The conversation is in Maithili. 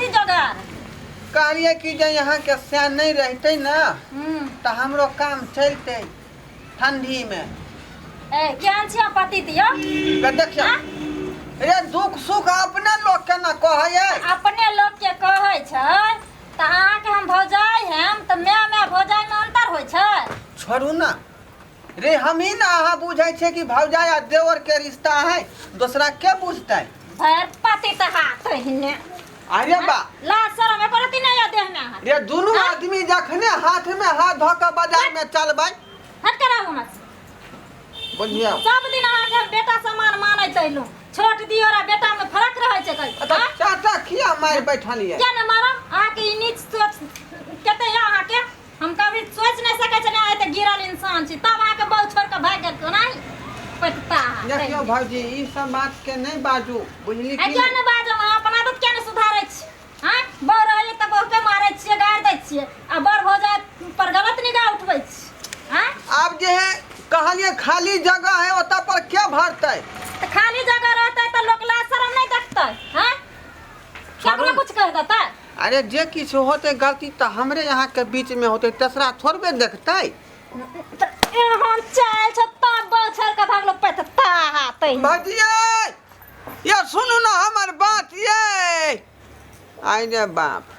पाती जोगार कहलिए कि जे यहाँ के सियान नहीं रहते ना तो हमरो काम चलते ठंडी में। ए केहन छिया पाती दियो देखियो रे दुख सुख अपने लोग के ना कहे अपने लोग के कहै छै त अहाँ के हम भौजाई हम त मैं भौजाई में अंतर होय छै। छोड़ू ना रे हम ही ना अहाँ बुझे छे कि भौजाई आ देवर के रिश्ता है दूसरा के बुझते भर पाती त हाथ हिने अरे बा ला शरम में करती नहीं या देह में रे दोनों आदमी जखने हाथ में हाथ धो के बाजार में चलबै हट कराऊ मत बुझियो सब दिन अहाँ के बेटा समान मानै तैलू छोट दियोरा बेटा में फर्क रहे छै कई तो चाचा किया मार बैठलिए क्या न मारम अहाँ के ई नीच सोच कते या अहाँ के हम कभी सोच नहीं सकै छै ना एते गिरल इंसान छी तब अहाँ के बहु छोड़ के भाग गेल कोना पटता देखियो भौजी ई सब बात के नहीं बाजू बुझली ए कि क्या न बाजम अहाँ अपन आदत क्या न सुधारै छी हां बड़ रहले त बहु के मारै छियै गाड़ दै छियै आ बड़ हो जाए पर गलत निगाह उठबै छी हां अब जे है कहलिए खाली जगह है ओता पर क्या भरतै त खाली जगह रहतै त लोग ला शरम नहीं देखतै हां केकरो कुछ कह देतै। अरे जे किछ होते गलती तो हमरे यहाँ के बीच में होते तेसरा थोड़बे देखते हम चाल छ तब बछर के भागलो पतता हातै भजिए ये सुनू ना हमर बात ये आई रे बाप